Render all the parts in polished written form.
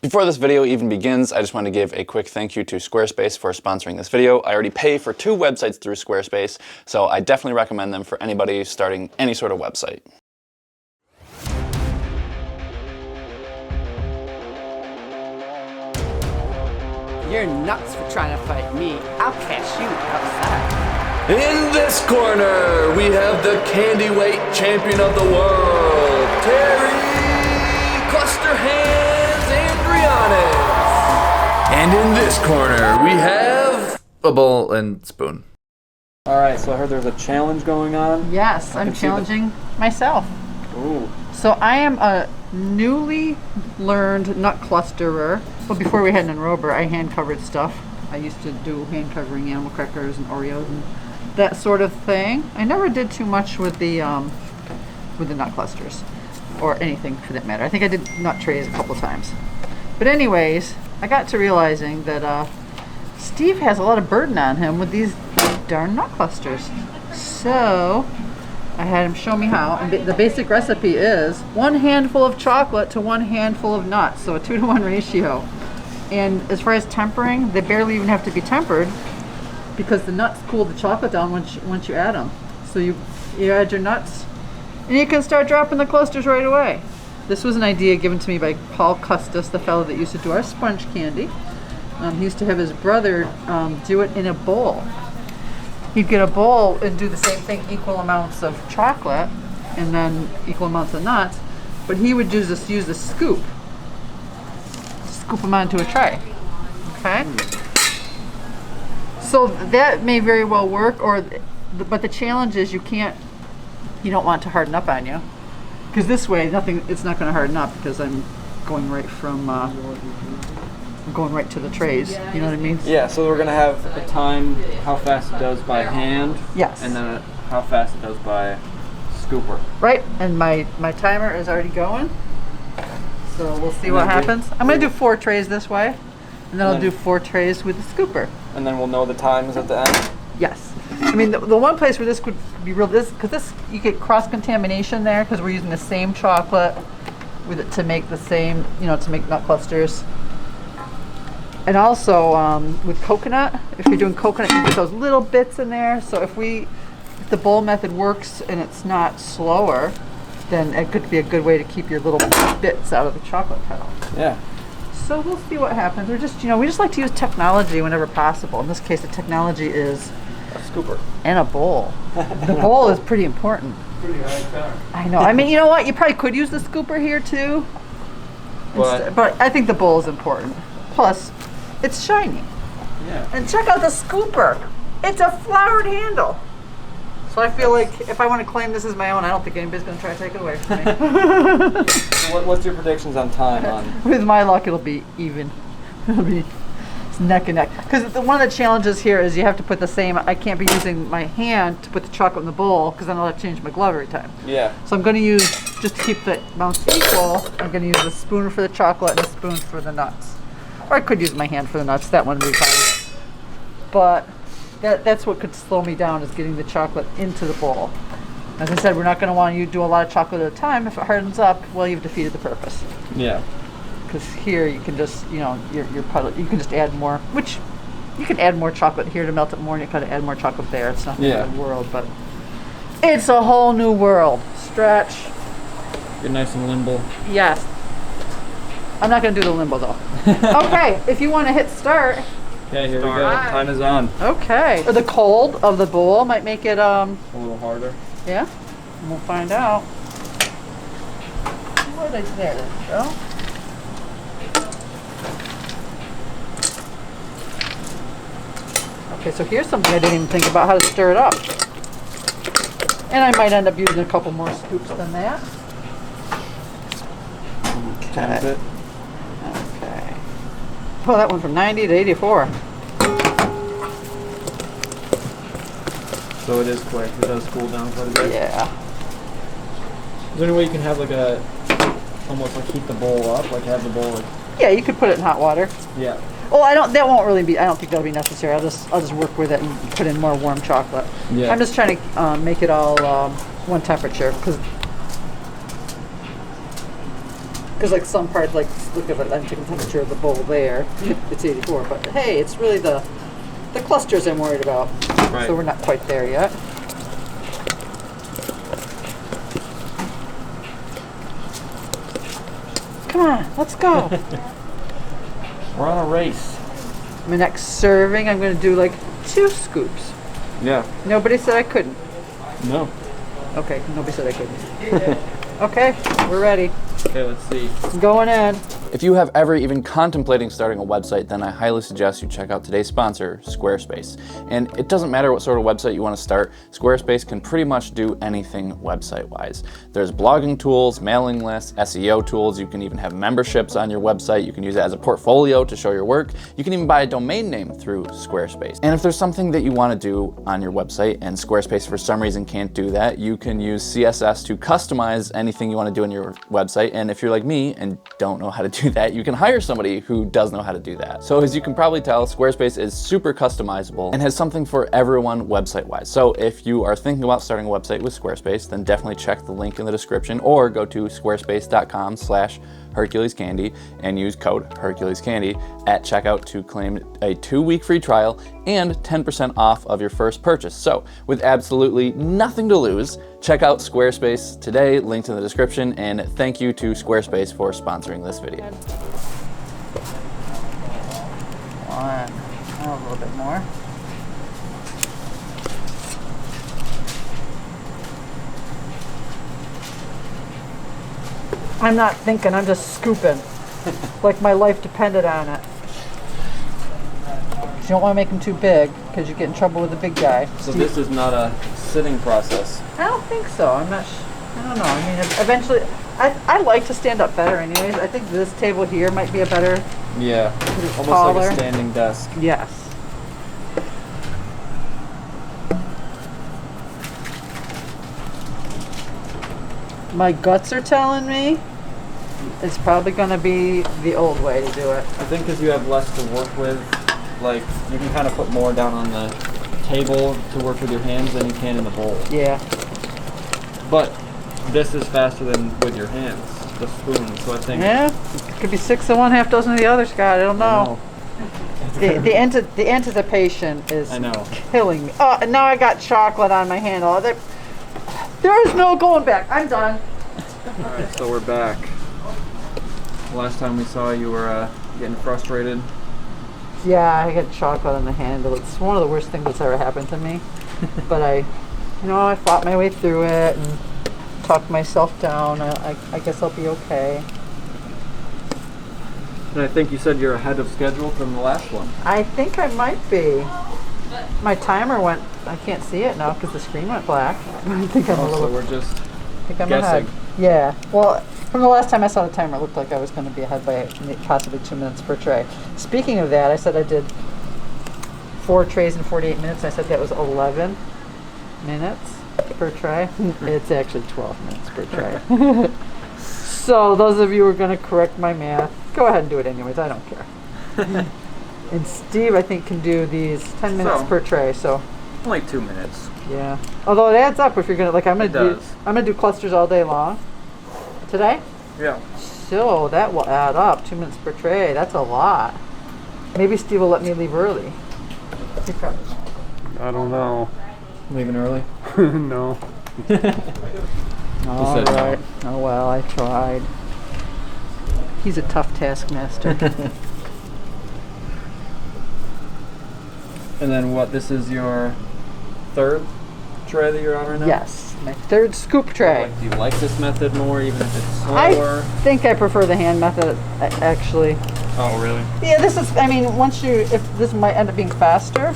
Before this video even begins, I just want to give a quick thank you to Squarespace for sponsoring this video. I already pay for 2 websites through Squarespace, so I definitely recommend them for anybody starting any sort of website. You're nuts for trying to fight me. I'll catch you outside. In this corner, we have the candy weight champion of the world, Terry Cluster Hands Andrianis. And in this corner, we have a bowl and spoon. All right, so I heard there's a challenge going on. Yes, I'm challenging myself. Ooh. So I am a newly learned nut clusterer. Well, before we had an enrober, I hand covered stuff. I used to do hand covering animal crackers and Oreos and that sort of thing. I never did too much with the nut clusters or anything for that matter. I think I did nut trays a couple times. But anyways, I got to realizing that Steve has a lot of burden on him with these darn nut clusters. So I had him show me how, and the basic recipe is 1 handful of chocolate to 1 handful of nuts, so a 2-to-1 ratio. And as far as tempering, they barely even have to be tempered because the nuts cool the chocolate down once you add them. So you add your nuts, and you can start dropping the clusters right away. This was an idea given to me by Paul Custis, the fellow that used to do our sponge candy. He used to have his brother do it in a bowl. He'd get a bowl and do the same thing, equal amounts of chocolate and then equal amounts of nuts, but he would use a scoop to scoop them onto a tray. Okay? So that may very well work, but the challenge is you don't want it to harden up on you, because this way it's not going to harden up because I'm going right from going right to the trays. You know what I mean? Yeah, so we're gonna have a time how fast it does by hand. Yes. And then how fast it does by scooper. Right, and my timer is already going. So we'll see what happens. I'm gonna do 4 trays this way, and then I'll do 4 trays with the scooper. And then we'll know the times at the end. Yes. I mean, the one place where this could be real, because you get cross-contamination there, because we're using the same chocolate with it to make the same, to make nut clusters. And also with coconut, if you're doing coconut, you get those little bits in there. So if the bowl method works and it's not slower, then it could be a good way to keep your little bits out of the chocolate kettle. Yeah. So we'll see what happens. We just like to use technology whenever possible. In this case, the technology is A scooper. and a bowl. The bowl is pretty important. Pretty high power. I know. I mean, you know what? You probably could use the scooper here too. But I think the bowl is important. Plus, it's shiny. Yeah. And check out the scooper. It's a flowered handle. So I feel like if I want to claim this as my own, I don't think anybody's going to try to take it away from me. So what's your predictions on time on? With my luck, it'll be even. It's neck and neck. Because one of the challenges here is you have to put the same. I can't be using my hand to put the chocolate in the bowl because then I'll have to change my glove every time. Yeah. So I'm going to use, just to keep the amounts equal, I'm going to use a spoon for the chocolate and a spoon for the nuts. Or I could use my hand for the nuts. That one would be fine. But that's what could slow me down, is getting the chocolate into the bowl. As I said, we're not going to want you to do a lot of chocolate at a time. If it hardens up, well, you've defeated the purpose. Yeah. Because here you can just, your puddle, you can just add more, which you can add more chocolate here to melt it more, and you kind of add more chocolate there. It's not the end of the world, but it's a whole new world. Stretch. You're nice and limbo. Yes. I'm not going to do the limbo though. Okay, if you want to hit start. Okay, here we go. Time is on. Okay. Or the cold of the bowl might make it A little harder. Yeah. We'll find out. Where did I, there we go. Okay, so here's something I didn't even think about, how to stir it up. And I might end up using a couple more scoops than that. Times it. Okay. Oh, that went from 90 to 84. So it is quick. It does cool down quite a bit. Yeah. Is there any way you can have almost like heat the bowl up, like have the bowl like? Yeah, you could put it in hot water. Yeah. Oh, that won't really be. I don't think that'll be necessary. I'll just work with it and put in more warm chocolate. Yeah. I'm just trying to make it all one temperature, because Because like some parts, like look at it, I'm taking temperature of the bowl there. It's 84, but hey, it's really the clusters I'm worried about. Right. So we're not quite there yet. Come on, let's go. We're on a race. My next serving, I'm going to do like 2 scoops. Yeah. Nobody said I couldn't. No. Okay, nobody said I couldn't. Okay, we're ready. Okay, let's see. Going in. If you have ever even contemplating starting a website, then I highly suggest you check out today's sponsor, Squarespace. And it doesn't matter what sort of website you want to start, Squarespace can pretty much do anything website-wise. There's blogging tools, mailing lists, SEO tools, you can even have memberships on your website, you can use it as a portfolio to show your work, you can even buy a domain name through Squarespace. And if there's something that you want to do on your website and Squarespace for some reason can't do that, you can use CSS to customize anything you want to do on your website. And if you're like me and don't know how to do that, you can hire somebody who does know how to do that. So as you can probably tell, Squarespace is super customizable and has something for everyone website-wise. So if you are thinking about starting a website with Squarespace, then definitely check the link in the description or go to squarespace.com/HerculesCandy and use code HerculesCandy at checkout to claim a 2-week free trial and 10% off of your first purchase. So with absolutely nothing to lose, check out Squarespace today, linked in the description, and thank you to Squarespace for sponsoring this video. 1. Oh, a little bit more. I'm not thinking, I'm just scooping. Like my life depended on it. You don't want to make them too big because you get in trouble with the big guy. So this is not a sitting process. I don't think so. I don't know. I mean, eventually, I like to stand up better anyways. I think this table here might be a better, Yeah. Almost taller. like a standing desk. Yes. My guts are telling me it's probably going to be the old way to do it. I think because you have less to work with, like you can kind of put more down on the table to work with your hands than you can in the bowl. Yeah. But this is faster than with your hands, the spoon. So I think. Yeah. It could be 6 of one, half dozen of the other, Scott. I don't know. The anticipation is I know. killing me. Oh, and now I got chocolate on my handle. There is no going back. I'm done. Alright, so we're back. Last time we saw you were getting frustrated. Yeah, I got chocolate on the handle. It's one of the worst things that's ever happened to me. But I fought my way through it and talked myself down. I guess I'll be okay. And I think you said you're ahead of schedule from the last one. I think I might be. My timer went, I can't see it now because the screen went black. I think I'm a little, So we're just I think I'm guessing. ahead. Yeah. Well, from the last time I saw the timer, it looked like I was going to be ahead by possibly 2 minutes per tray. Speaking of that, I said I did 4 trays in 48 minutes. I said that was 11 minutes per tray. It's actually 12 minutes per tray. So those of you who are going to correct my math, go ahead and do it anyways. I don't care. And Steve, I think, can do these 10 minutes per tray. So Only 2 minutes. yeah. Although it adds up if you're gonna I'm It does. gonna do clusters all day long. Today? Yeah. So that will add up. 2 minutes per tray. That's a lot. Maybe Steve will let me leave early. He probably won't. I don't know. Leaving early? No. All said no. right. Oh well, I tried. He's a tough taskmaster. And then what? This is your 3rd tray that you're on right now? Yes, my 3rd scoop tray. Like, do you like this method more, even if it's I slower? think I prefer the hand method, actually. Oh, really? Yeah, this is, I mean, if this might end up being faster,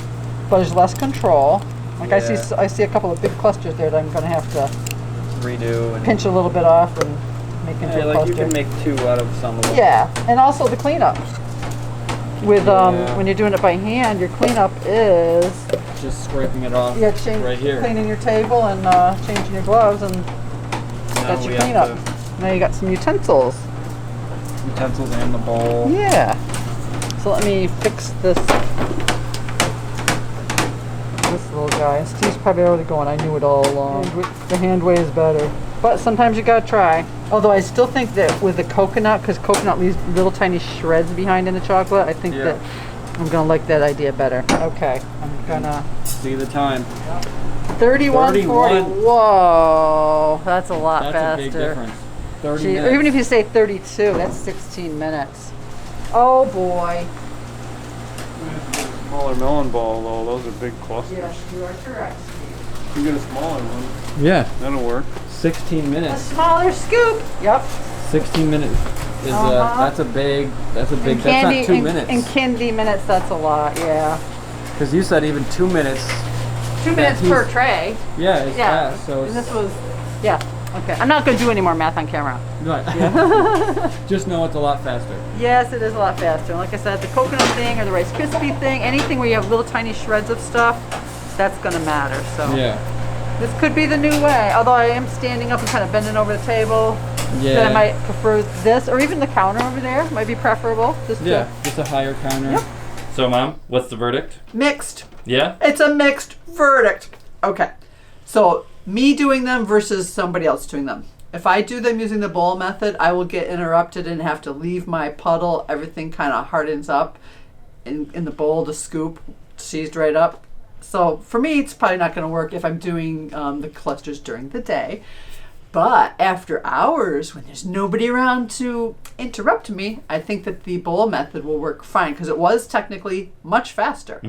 but there's less control. Like Yeah. I see a couple of big clusters there that I'm gonna have to Redo and pinch a little bit off and make into yeah, a like cluster. you can make 2 out of some of them. Yeah, and also the cleanup. With Yeah. when you're doing it by hand, your cleanup is Just scraping it off right here. cleaning your table and changing your gloves, and Now that's we your have cleanup. Now you got some utensils. utensils and the bowl. Yeah. So let me fix this little guy. Steve's probably already going, I knew it all along. The hand way is better. But sometimes you gotta try. Although I still think that with the coconut, because coconut leaves little tiny shreds behind in the chocolate, I think that I'm gonna like that idea better. Okay, I'm gonna... See the time. 31:40. 31. Whoa, that's a lot That's faster. a big difference. 30 Gee, minutes. or even if you say 32, that's 16 minutes. Oh boy. Smaller melon ball, though. Those are big clusters. Yes, you are correct, Steve. You get a smaller one. Yeah. That'll work. 16 A minutes. smaller scoop. Yep. 16 minutes is that's a big, that's In not 2 in, minutes. In candy minutes, that's a lot, yeah. Because you said even 2 minutes. 2 minutes per tray. Yeah, it's Yeah. fast. So And this was, yeah. Okay. I'm not going to do any more math on camera. right. Just know it's a lot faster. Yes, it is a lot faster. And like I said, the coconut thing or the Rice Krispie thing, anything where you have little tiny shreds of stuff, that's going to matter. So Yeah. this could be the new way. Although I am standing up and kind of bending over the table. Yeah. Then I might prefer this, or even the counter over there might be preferable. Just to Yeah. Just a higher counter. Yep. So, Mom, what's the verdict? mixed. Yeah? It's a mixed verdict. Okay. So me doing them versus somebody else doing them. If I do them using the bowl method, I will get interrupted and have to leave my puddle. Everything kind of hardens up in the bowl to scoop, seized right up. So for me, it's probably not going to work if I'm doing the clusters during the day. But after hours, when there's nobody around to interrupt me, I think that the bowl method will work fine because it was technically much faster.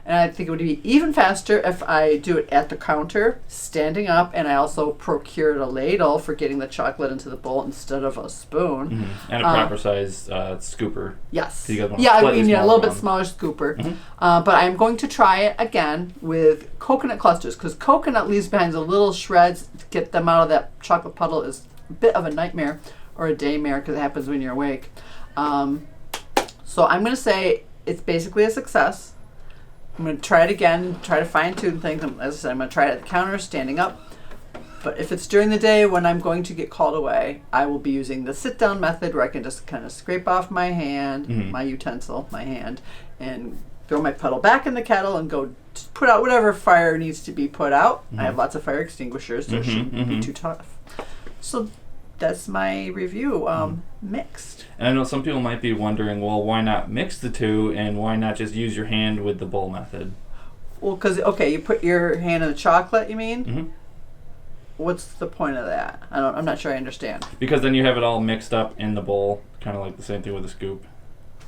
And I think it would be even faster if I do it at the counter, standing up, and I also procured a ladle for getting the chocolate into the bowl instead of a spoon. And a proper size scooper. Yes. You got one Yeah, I slightly mean, a smaller little bit one. smaller scooper. But I'm going to try it again with coconut clusters because coconut leaves behind the little shreds. To get them out of that chocolate puddle is a bit of a nightmare or a daymare because it happens when you're awake. So I'm going to say it's basically a success. I'm going to try it again, try to fine tune things. As I said, I'm going to try it at the counter, standing up. But if it's during the day when I'm going to get called away, I will be using the sit down method where I can just kind of scrape off my hand, my utensil, my hand, and throw my puddle back in the kettle and go put out whatever fire needs to be put out. I have lots of fire extinguishers, so it shouldn't be too tough. So that's my review. Mixed. And I know some people might be wondering, well, why not mix the two and why not just use your hand with the bowl method? Well, because, okay, you put your hand in the chocolate, you mean? Mhm. What's the point of that? I'm not sure I understand. Because then you have it all mixed up in the bowl, kind of like the same thing with a scoop.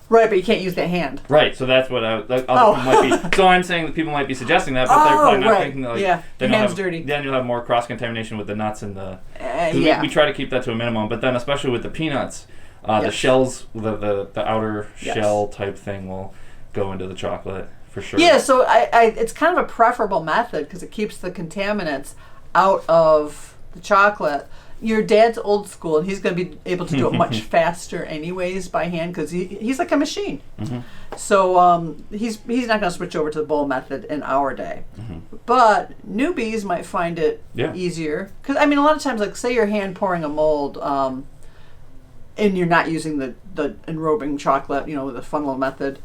Right, but you can't use that hand. Right, so that's what other people might be. So I'm saying that people might be suggesting that, but they're Oh, probably not right. thinking that, like, Yeah, then your you'll hand's dirty. Then you'll have more cross contamination with the nuts and the. 'Cause Yeah. we try to keep that to a minimum, but then especially with the peanuts, the Yes. shells, the outer Yes. shell type thing will go into the chocolate for sure. Yeah, so I it's kind of a preferable method because it keeps the contaminants out of the chocolate. Your dad's old school, and he's going to be able to do it much faster anyways by hand because he's like a machine. So he's not going to switch over to the bowl method in our day. But newbies might find it easier because, I mean, a lot of times, like say you're hand pouring a mold and you're not using the enrobing chocolate, the funnel method.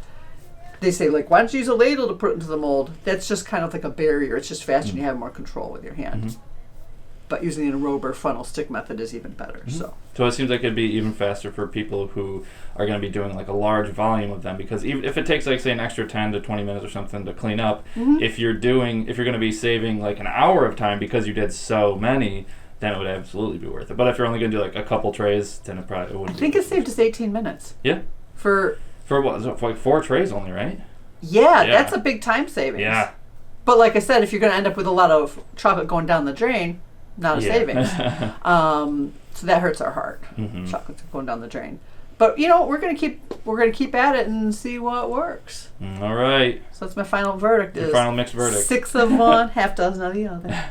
They say, like, why don't you use a ladle to put it into the mold? That's just kind of like a barrier. It's just faster and you have more control with your hand. But using an enrober funnel stick method is even better. So it seems like it'd be even faster for people who are going to be doing like a large volume of them because even if it takes like say an extra 10 to 20 minutes or something to clean up, if you're going to be saving like an hour of time because you did so many, then it would absolutely be worth it. But if you're only going to do like a couple trays, then it wouldn't. I think it saved us 18 minutes. Yeah. For what? Is it like 4 trays only, right? Yeah, that's a big time savings. Yeah. But like I said, if you're going to end up with a lot of chocolate going down the drain, not a savings. So that hurts our heart. Chocolate's going down the drain. But we're gonna keep at it and see what works. All right. So that's my final verdict. Your final mixed verdict. 6 of one, half dozen of the other.